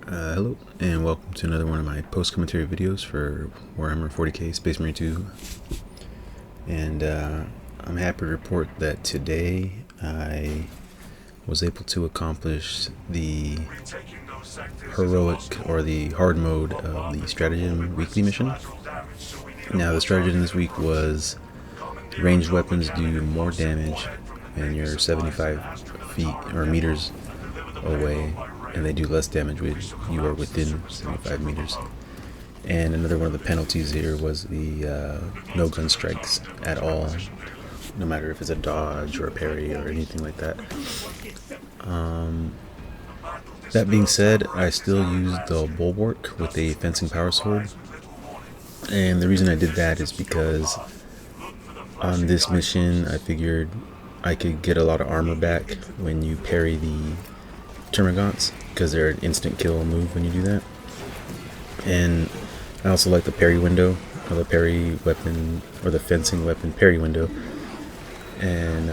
Hello and welcome to another one of my post-commentary videos for Warhammer 40k Space Marine 2. And I'm happy to report that today I was able to accomplish the heroic or the hard mode of the Strategem weekly mission. Now the stratagem this week was ranged weapons do more damage when you're 75 feet or meters away, and they do less damage when you are within 75 meters. And another one of the penalties here was the no gun strikes at all, no matter if it's a dodge or a parry or anything like that. That being said, I still used the Bulwark with a fencing power sword, and the reason I did that is because on this mission I figured I could get a lot of armor back when you parry the Termagants, because they're an instant kill move when you do that. And I also like the parry window, or the parry weapon, or the fencing weapon parry window. And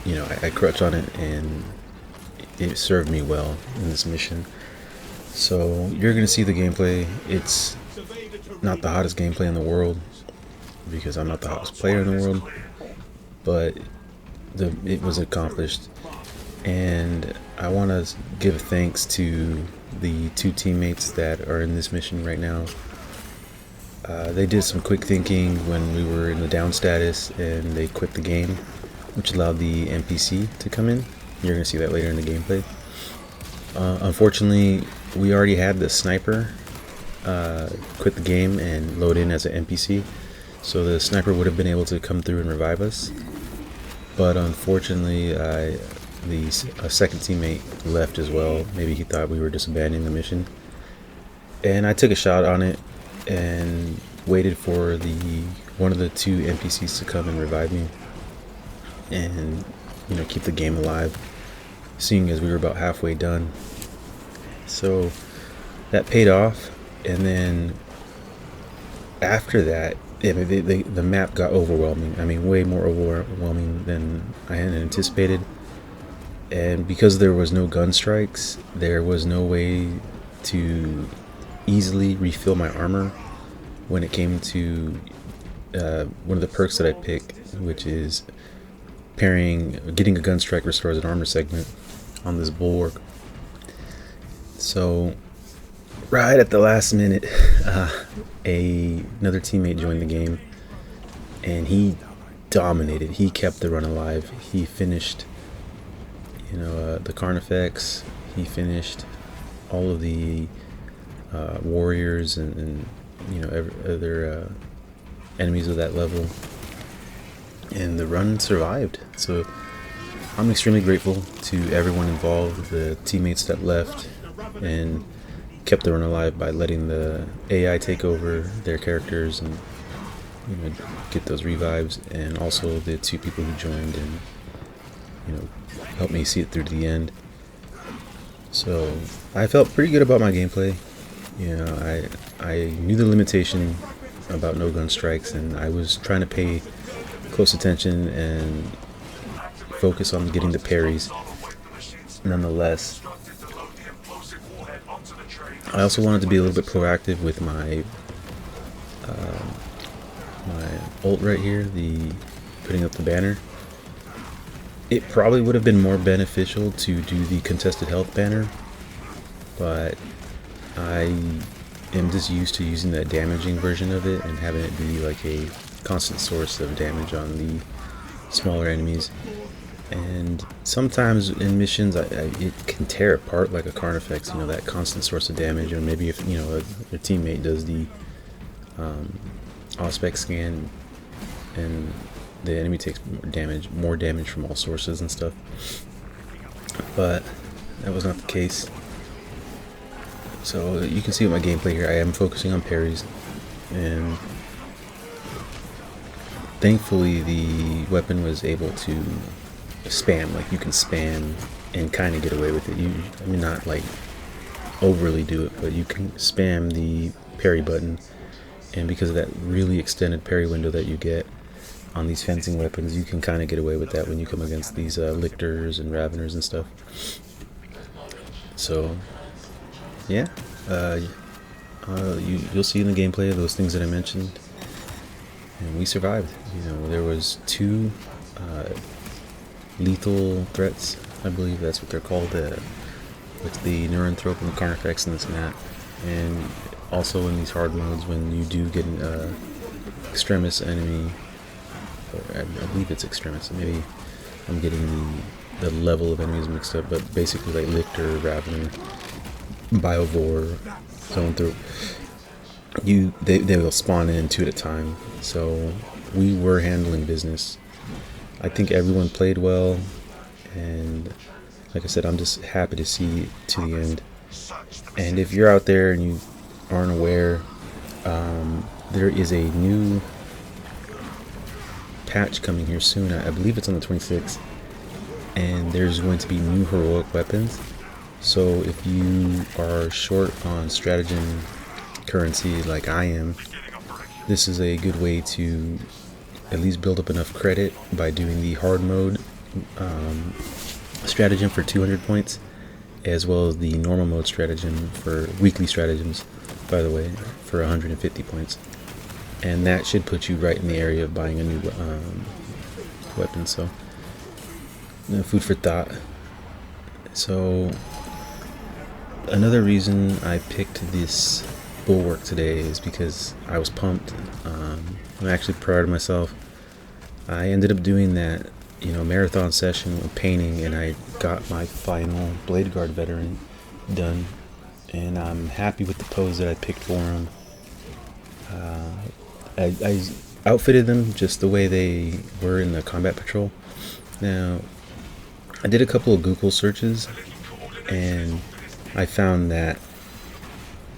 you know, I crutch on it, and it served me well in this mission. So you're gonna see the gameplay. It's not the hottest gameplay in the world, because I'm not the hottest player in the world, but it was accomplished. And I want to give thanks to the two teammates that are in this mission right now. They did some quick thinking when we were in the down status, and they quit the game, which allowed the NPC to come in. You're going to see that later in the gameplay. Unfortunately, we already had the sniper quit the game and load in as an NPC, so the sniper would have been able to come through and revive us. But unfortunately, a second teammate left as well. Maybe he thought we were just abandoning the mission, and I took a shot on it and waited for one of the two NPCs to come and revive me, and keep the game alive, seeing as we were about halfway done. So that paid off. And then after that, the map got overwhelming. I mean, way more overwhelming than I had anticipated. And because there was no gun strikes, there was no way to easily refill my armor when it came to one of the perks that I pick, which is getting a gun strike restores an armor segment on this Bulwark. So right at the last minute, another teammate joined the game, and he dominated. He kept the run alive. He finished the Carnifex. He finished all of the warriors and other enemies of that level, and the run survived. So I'm extremely grateful to everyone involved, the teammates that left and kept the run alive by letting the AI take over their characters and get those revives, and also the two people who joined and helped me see it through to the end. So I felt pretty good about my gameplay. I knew the limitation about no gun strikes, and I was trying to pay close attention and focus on getting the parries. Nonetheless, I also wanted to be a little bit proactive with my ult right here, the putting up the banner. It probably would have been more beneficial to do the contested health banner, but I am just used to using that damaging version of it and having it be like a constant source of damage on the smaller enemies. And sometimes in missions, it can tear apart like a Carnifex, that constant source of damage. Or maybe if your teammate does the Auspex scan, and the enemy takes more damage from all sources and stuff. But that was not the case. So you can see with my gameplay here, I am focusing on parries, and thankfully the weapon was able to spam. Like, you can spam and kind of get away with it. Not like overly do it, but you can spam the parry button, and because of that really extended parry window that you get on these fencing weapons, you can kind of get away with that when you come against these lictors and raveners and stuff. So yeah, you'll see in the gameplay those things that I mentioned, and we survived. You know, there was 2 lethal threats, I believe that's what they're called, with the Neuranthrope and the Carnifex and this and that, and also in these hard modes when you do get an extremis enemy, or I believe it's extremis, maybe I'm getting the level of enemies mixed up, but basically like Lictor, Ravener, Biovore, going through, they will spawn in 2 at a time, so we were handling business. I think everyone played well, and like I said, I'm just happy to see it to the end. And if you're out there and you aren't aware, there is a new patch coming here soon. I believe it's on the 26th, and there's going to be new heroic weapons. So if you are short on stratagem currency like I am, this is a good way to at least build up enough credit by doing the hard mode stratagem for 200 points, as well as the normal mode stratagem for weekly stratagems, by the way, for 150 points. And that should put you right in the area of buying a new weapon. So food for thought. So another reason I picked this Bulwark today is because I was pumped. I'm actually proud of myself. I ended up doing that, marathon session with painting, and I got my final Bladeguard veteran done, and I'm happy with the pose that I picked for him. I outfitted them just the way they were in the combat patrol. Now, I did a couple of Google searches, and I found that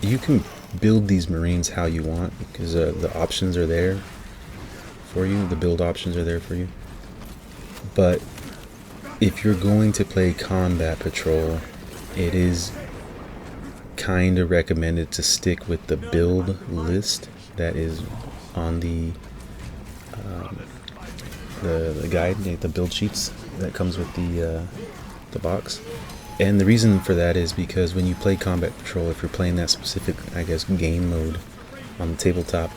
you can build these Marines how you want, because the options are there for you. The build options are there for you. But if you're going to play combat patrol, it is kind of recommended to stick with the build list that is on the guide, the build sheets that comes with the box. And the reason for that is because when you play combat patrol, if you're playing that specific, game mode on the tabletop,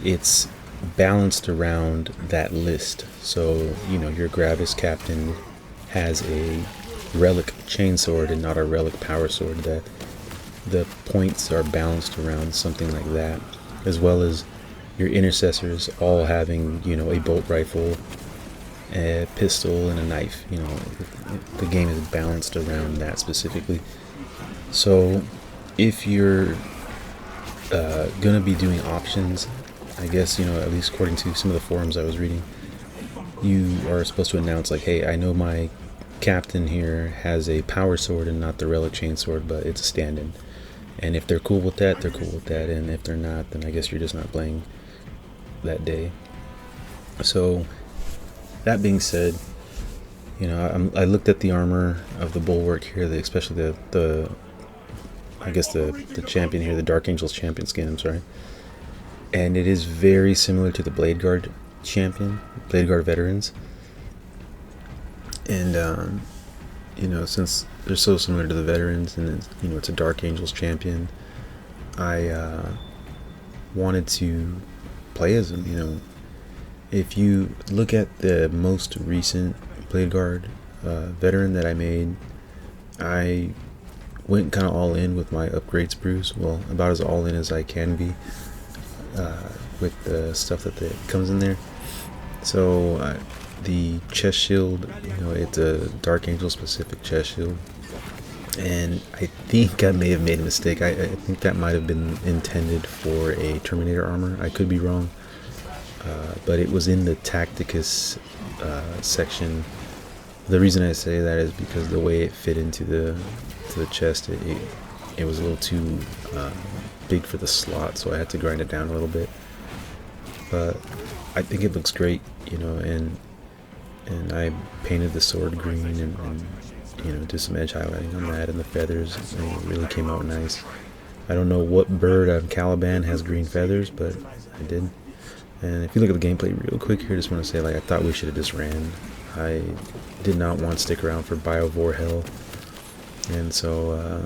it's balanced around that list. So, your Gravis captain has a relic chainsword and not a relic power sword. That the points are balanced around something like that, as well as your intercessors all having, a bolt rifle, a pistol, and a knife. The game is balanced around that specifically. So if you're gonna be doing options, I guess, at least according to some of the forums I was reading, you are supposed to announce like, hey, I know my captain here has a power sword and not the relic chainsword, but it's a stand-in. And if they're cool with that, they're cool with that, and if they're not, then I guess you're just not playing that day. So that being said, I looked at the armor of the Bulwark here, especially the champion here, the Dark Angel's champion skin, I'm sorry. And it is very similar to the Bladeguard champion, Bladeguard veterans. And, since they're so similar to the veterans, and it's a Dark Angel's champion, I wanted to play as them. If you look at the most recent Bladeguard veteran that I made, I went kind of all in with my upgrade sprues. Well, about as all in as I can be with the stuff that comes in there. So the chest shield, it's a Dark Angel specific chest shield, and I think I may have made a mistake. I think that might have been intended for a Terminator armor. I could be wrong, but it was in the Tacticus section. The reason I say that is because the way it fit into the chest, it was a little too big for the slot, so I had to grind it down a little bit. But I think it looks great, and I painted the sword green and did some edge highlighting on that, and the feathers, and it really came out nice. I don't know what bird on Caliban has green feathers, but I did. And if you look at the gameplay real quick here, I just want to say, I thought we should have just ran. I did not want to stick around for Biovore hell, and so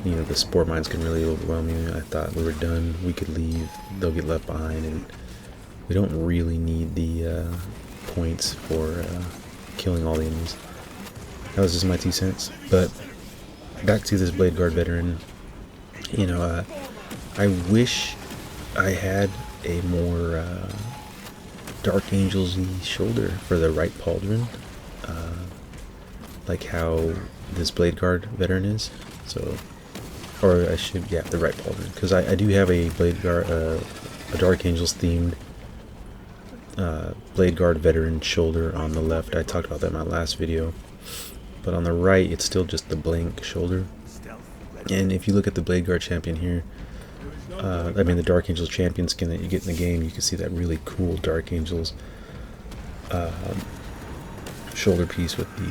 you know, the spore mines can really overwhelm you. I thought we were done, we could leave, they'll get left behind, and we don't really need the points for killing all the enemies. That was just my 2 cents. But back to this Bladeguard veteran, you know, I wish I had a more Dark Angels-y shoulder for the right pauldron, like how this Bladeguard veteran is. So, or I should, yeah, the right pauldron, because I do have a Bladeguard, a Dark Angels themed Bladeguard veteran shoulder on the left. I talked about that in my last video, but on the right it's still just the blank shoulder. And if you look at the Bladeguard champion here, I mean the Dark Angels champion skin that you get in the game, you can see that really cool Dark Angels shoulder piece with the,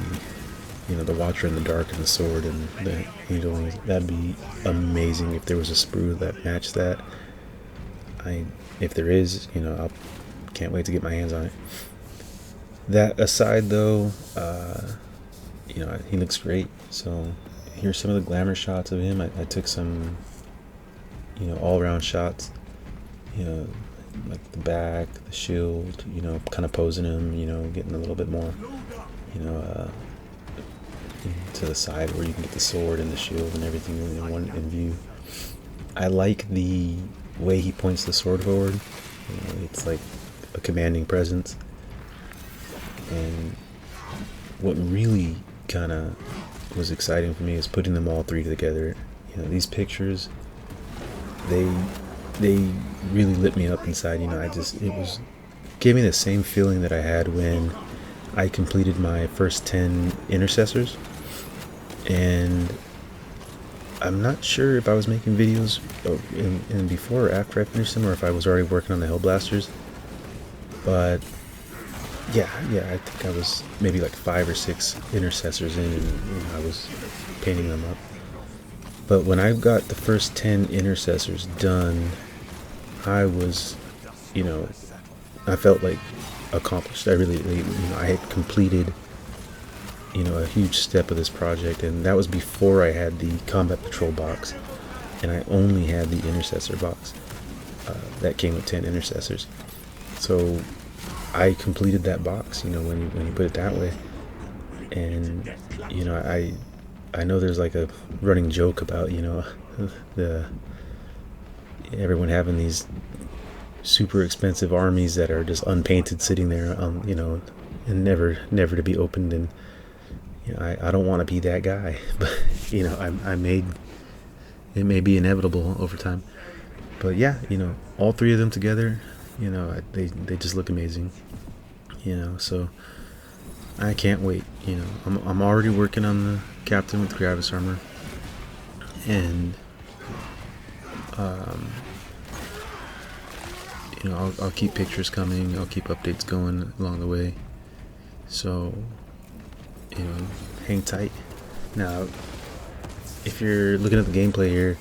you know, the Watcher in the dark and the sword and the angel wings. That'd be amazing if there was a sprue that matched that. If there is, you know, I can't wait to get my hands on it. That aside though, you know, he looks great. So here's some of the glamour shots of him. I took some, you know, all-around shots, you know, like the back, the shield, you know, kind of posing him, you know, getting a little bit more, you know, to the side where you can get the sword and the shield and everything in view. I like the way he points the sword forward. You know, it's like a commanding presence. And what really kind of was exciting for me is putting them all three together. You know, these pictures, they really lit me up inside. You know, it gave me the same feeling that I had when I completed my first 10 intercessors. And I'm not sure if I was making videos in before or after I finished them, or if I was already working on the Hellblasters. But yeah, I think I was maybe like 5 or 6 intercessors in, and you know, I was painting them up. But when I got the first 10 intercessors done, I was, you know, I felt like accomplished. I really, you know, I had completed, you know, a huge step of this project, and that was before I had the combat patrol box, and I only had the intercessor box that came with 10 intercessors. So I completed that box, you know, when you put it that way. And you know, I know there's like a running joke about, you know, everyone having these super expensive armies that are just unpainted sitting there, you know, and never to be opened. And you know, I don't want to be that guy, but you know, it may be inevitable over time. But yeah, you know, all three of them together, you know, they just look amazing, you know. So I can't wait. You know, I'm already working on the captain with Gravis armor, and you know, I'll keep pictures coming. I'll keep updates going along the way. So you know, hang tight. Now, if you're looking at the gameplay here,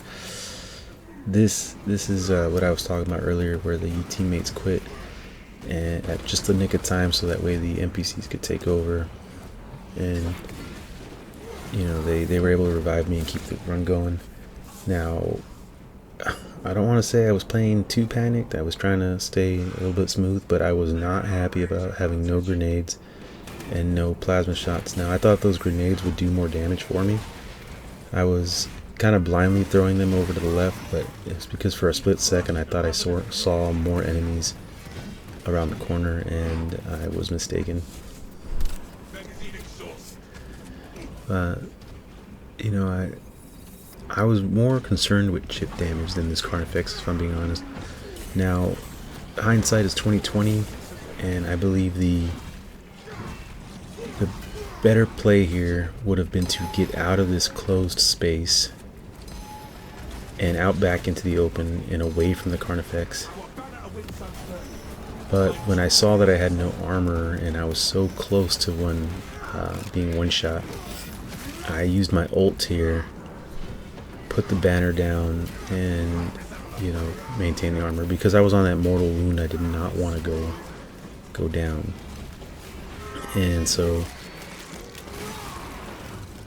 this is what I was talking about earlier, where the teammates quit and at just the nick of time, so that way the NPCs could take over, and you know, they were able to revive me and keep the run going. Now, I don't want to say I was playing too panicked. I was trying to stay a little bit smooth, but I was not happy about having no grenades and no plasma shots. Now, I thought those grenades would do more damage for me. I was kind of blindly throwing them over to the left, but it's because for a split second I thought I saw more enemies around the corner, and I was mistaken. You know, I was more concerned with chip damage than this Carnifex, if I'm being honest. Now, hindsight is 20/20, and I believe the better play here would have been to get out of this closed space and out back into the open and away from the Carnifex. But when I saw that I had no armor and I was so close to being one shot, I used my ult here, put the banner down, and you know, maintain the armor, because I was on that mortal wound. I did not want to go down. And so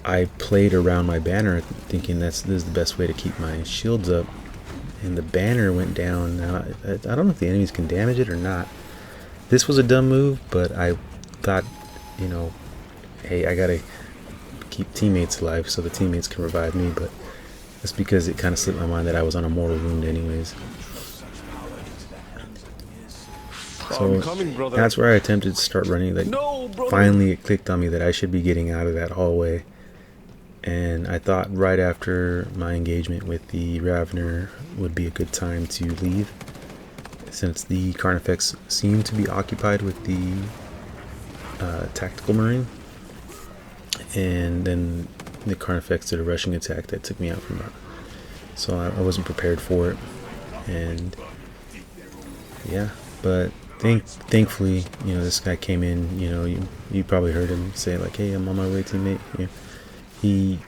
I played around my banner thinking this is the best way to keep my shields up, and the banner went down. Now I don't know if the enemies can damage it or not. This was a dumb move, but I thought, you know, hey, I gotta keep teammates alive so the teammates can revive me, but that's because it kind of slipped my mind that I was on a mortal wound anyways. So that's where I attempted to start running. Like, finally it clicked on me that I should be getting out of that hallway. And I thought right after my engagement with the Ravener would be a good time to leave, since the Carnifex seemed to be occupied with the Tactical Marine. And then the Carnifex did a rushing attack that took me out from that. So I wasn't prepared for it. And yeah, but thankfully, you know, this guy came in. You know, you probably heard him say like, "Hey, I'm on my way, teammate." You know, he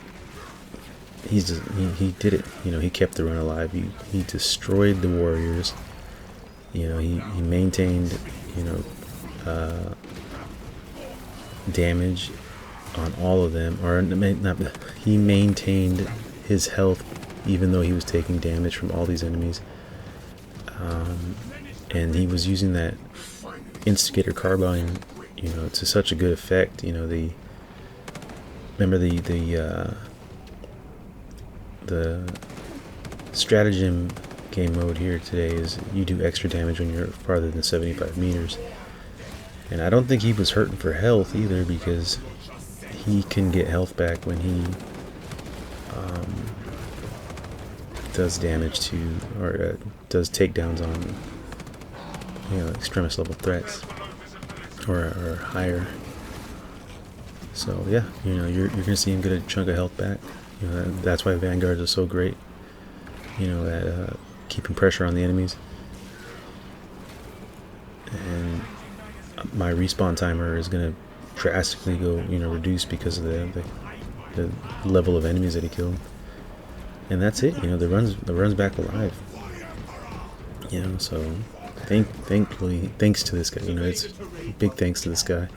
did it. You know, he kept the run alive. He destroyed the warriors. You know, he maintained, you know, damage on all of them, or not. He maintained his health even though he was taking damage from all these enemies. And he was using that Instigator Carbine, you know, to such a good effect. You know, remember the Strategem game mode here today is you do extra damage when you're farther than 75 meters. And I don't think he was hurting for health either, because he can get health back when he does damage to, or does takedowns on, you know, extremist level threats or higher. So yeah, you know, you're gonna see him get a chunk of health back. You know, that's why Vanguards are so great, you know, at keeping pressure on the enemies. And my respawn timer is gonna drastically go, you know, reduce because of the level of enemies that he killed. And that's it. You know, the run's back alive. You know, so thankfully, thanks to this guy. You know, it's big thanks to this guy.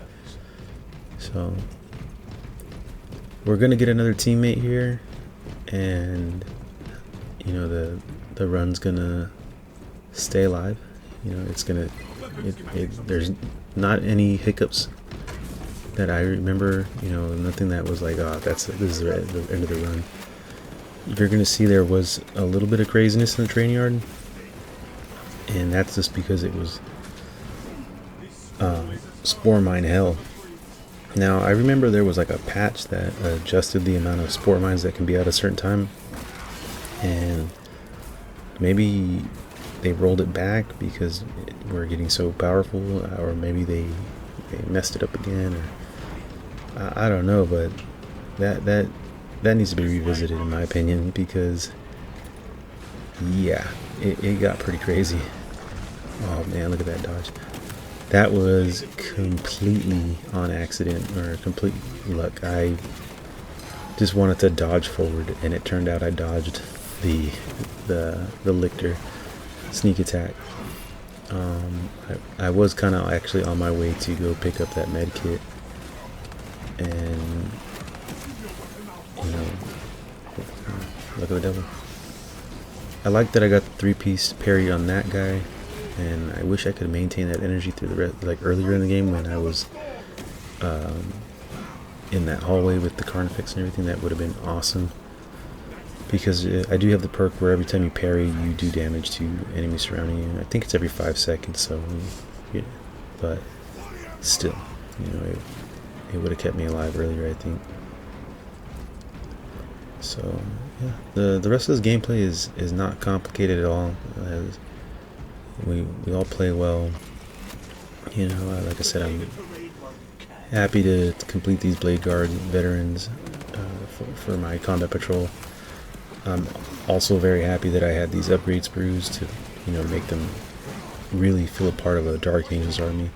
So we're gonna get another teammate here, and you know, the run's gonna stay alive. You know, it's gonna there's not any hiccups that I remember. You know, nothing that was like, oh, this is the end of the run. You're gonna see there was a little bit of craziness in the train yard, and that's just because it was spore mine hell. Now I remember there was like a patch that adjusted the amount of spore mines that can be out at a certain time, and maybe they rolled it back because we're getting so powerful, or maybe they messed it up again, or I don't know, but that needs to be revisited in my opinion, because yeah, it got pretty crazy. Oh man, look at that dodge. That was completely on accident, or complete luck. I just wanted to dodge forward, and it turned out I dodged the Lictor sneak attack. I was kind of actually on my way to go pick up that med kit, and you know, look at the devil. I like that I got the 3-piece parry on that guy, and I wish I could maintain that energy through the rest, like earlier in the game when I was in that hallway with the Carnifex and everything. That would have been awesome, because I do have the perk where every time you parry, you do damage to enemies surrounding you. I think it's every 5 seconds, so yeah, but still, you know, it would have kept me alive earlier, I think. So yeah, the rest of this gameplay is not complicated at all. As we all play well. You know, like I said, I'm happy to complete these Bladeguard veterans for my combat patrol. I'm also very happy that I had these upgrade sprues to, you know, make them really feel a part of a Dark Angels army.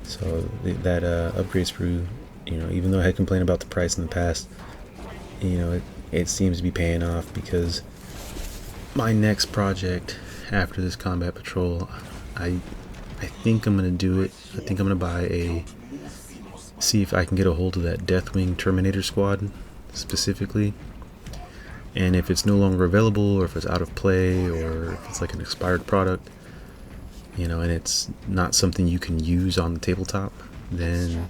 So that upgrade sprue, you know, even though I had complained about the price in the past, you know, it seems to be paying off, because my next project after this combat patrol, I think I'm gonna do it. I think I'm gonna buy see if I can get a hold of that Deathwing Terminator squad specifically. And if it's no longer available, or if it's out of play, or if it's like an expired product, you know, and it's not something you can use on the tabletop, then,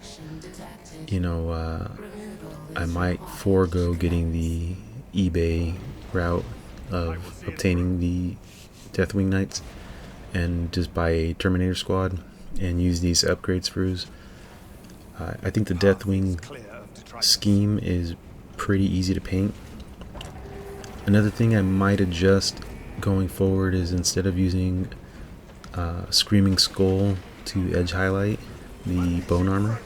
you know, I might forego getting the eBay route of obtaining the Deathwing Knights and just buy a Terminator squad and use these upgrade sprues. I think the Deathwing scheme is pretty easy to paint. Another thing I might adjust going forward is, instead of using Screaming Skull to edge highlight the bone armor,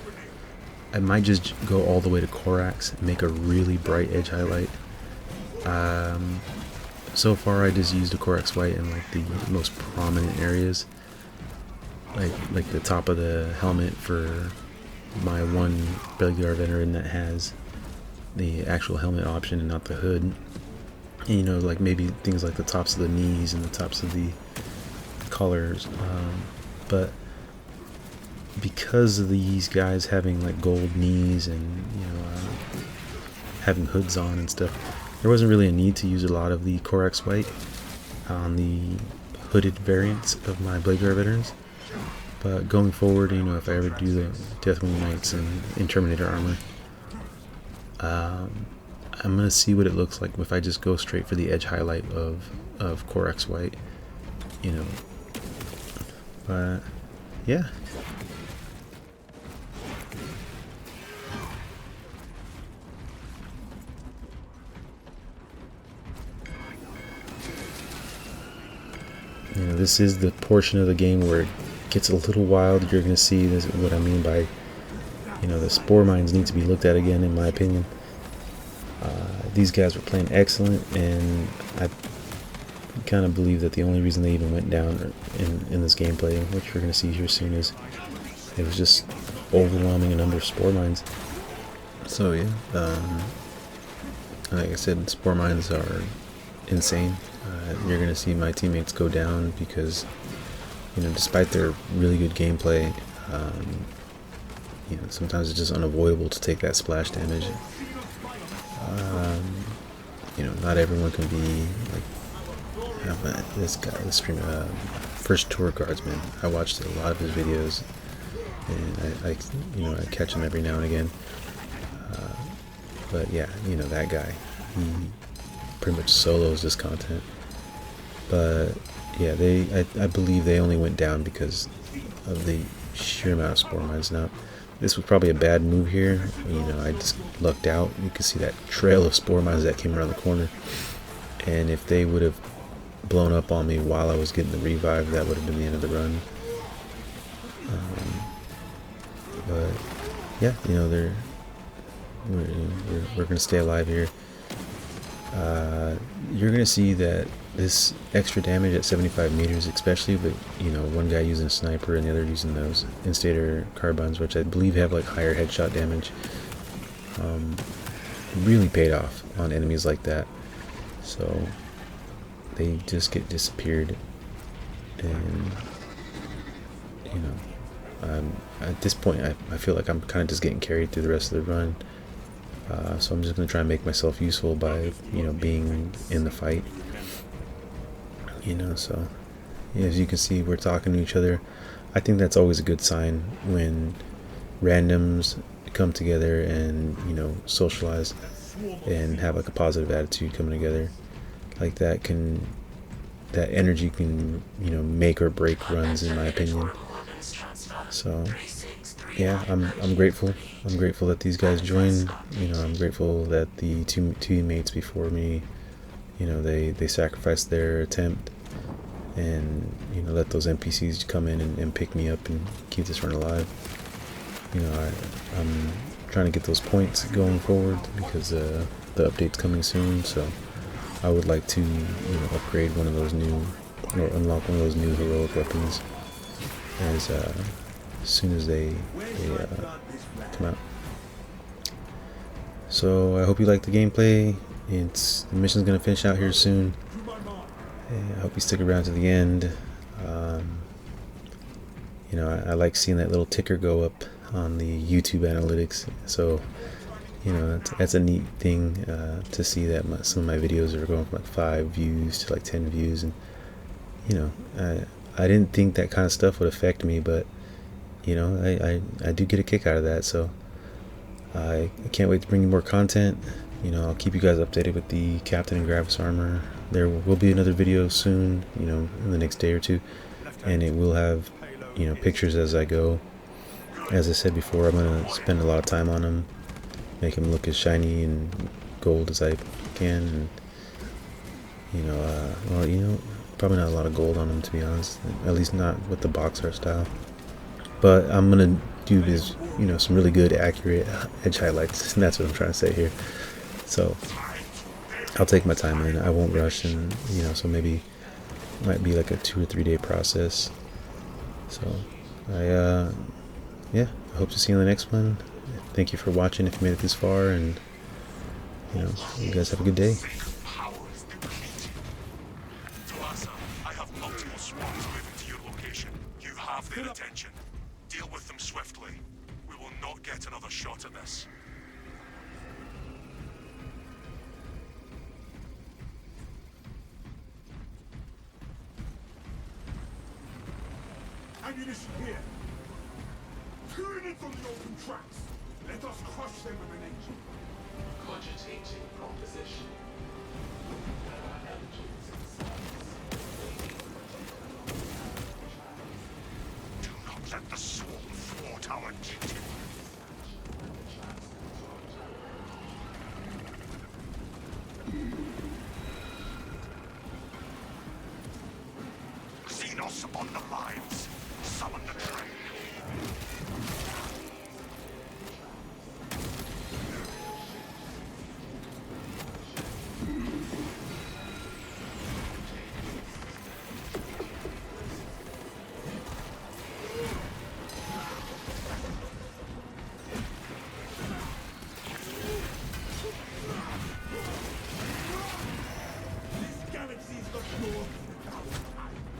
I might just go all the way to Corax and make a really bright edge highlight. So far I just used a Corax white in like the most prominent areas, like the top of the helmet for my one Bladeguard veteran that has the actual helmet option and not the hood. And, you know, like maybe things like the tops of the knees and the tops of the collars, but because of these guys having like gold knees and, you know, having hoods on and stuff, there wasn't really a need to use a lot of the Corax white on the hooded variants of my Bladeguard veterans. But going forward, you know, if I ever do the Deathwing Knights in Terminator armor, I'm gonna see what it looks like if I just go straight for the edge highlight of Corax white, you know. But yeah. You know, this is the portion of the game where it gets a little wild. You're going to see this, what I mean by, you know, the spore mines need to be looked at again, in my opinion. These guys were playing excellent, and I kind of believe that the only reason they even went down in this gameplay, which we're going to see here soon, is it was just overwhelming a number of spore mines. So yeah, like I said, spore mines are insane. You're going to see my teammates go down because, you know, despite their really good gameplay, you know, sometimes it's just unavoidable to take that splash damage. You know, not everyone can be like this guy, this streamer, First Tour Guardsman. I watched a lot of his videos, and I you know, I catch him every now and again. But yeah, you know, that guy, he pretty much solos this content. But yeah, I believe they only went down because of the sheer amount of spore mines. Now, this was probably a bad move here. You know, I just lucked out. You can see that trail of spore mines that came around the corner. And if they would have blown up on me while I was getting the revive, that would have been the end of the run. But yeah, you know, we're gonna stay alive here. You're gonna see that this extra damage at 75 meters, especially with, you know, one guy using a sniper and the other using those Instator carbines, which I believe have like higher headshot damage, really paid off on enemies like that. So they just get disappeared, and you know, at this point I feel like I'm kind of just getting carried through the rest of the run. So I'm just going to try and make myself useful by, you know, being in the fight. You know, so yeah, as you can see, we're talking to each other. I think that's always a good sign when randoms come together and, you know, socialize and have like a positive attitude coming together. Like that energy can, you know, make or break runs, in my opinion. So yeah, I'm grateful. I'm grateful that these guys joined. You know, I'm grateful that the two teammates before me, you know, they sacrificed their attempt and, you know, let those NPCs come in and pick me up and keep this run alive. You know, I'm trying to get those points going forward because the update's coming soon. So I would like to, you know, upgrade one of those new, or unlock one of those new heroic weapons as soon as they come out. So I hope you like the gameplay. The mission's gonna finish out here soon. And I hope you stick around to the end. You know, I like seeing that little ticker go up on the YouTube analytics. So, you know, that's a neat thing to see that some of my videos are going from like 5 views to like 10 views. And, you know, I didn't think that kind of stuff would affect me, but, you know, I do get a kick out of that. So I can't wait to bring you more content. You know, I'll keep you guys updated with the Captain and Gravis armor. There will be another video soon, you know, in the next day or two, and it will have, you know, pictures as I go. As I said before, I'm going to spend a lot of time on them, make them look as shiny and gold as I can, and, you know, well, you know, probably not a lot of gold on them, to be honest, at least not with the box art style. But I'm going to do this, you know, some really good, accurate edge highlights, and that's what I'm trying to say here. So I'll take my time in. I won't rush, and, you know, so maybe it might be like a 2 or 3 day process. So yeah, I hope to see you in the next one. Thank you for watching if you made it this far, and, you know, you guys have a good day. I have multiple swarms moving to your location. You have their attention. Deal with them swiftly. We will not get another shot at this. Ammunition here. Tyranids on the open tracks. Let us crush them with an engine. Cogitating proposition. There are engines in size. Do not let the swarm thwart our duty. Xenos upon the lines. Summon the train. This galaxy's got more than 1,000 islands.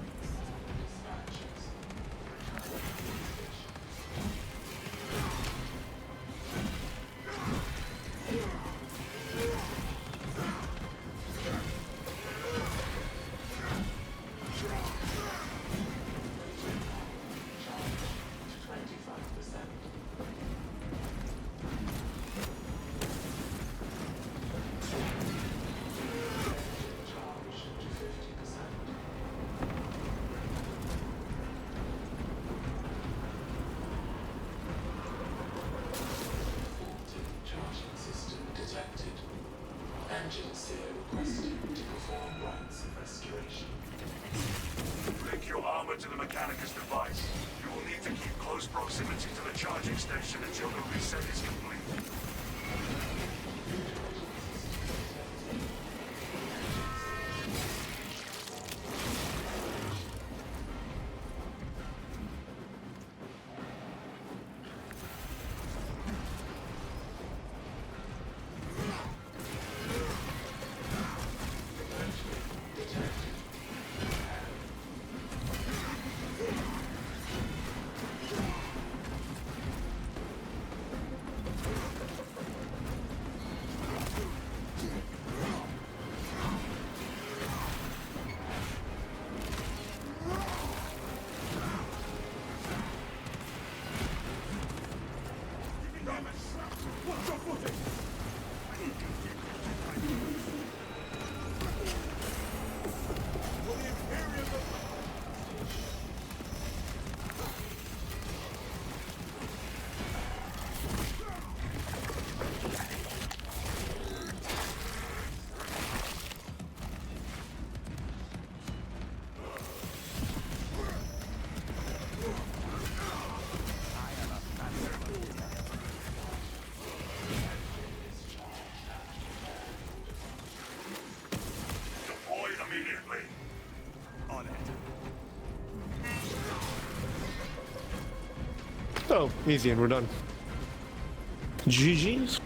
Engines here requesting to perform rites of restoration. Link your armor to the Mechanicus device. You will need to keep close proximity to the charging station until the reset is complete. Watch your footing! For the Imperium of... Deploy immediately. On it. Oh, easy, and we're done. GG's.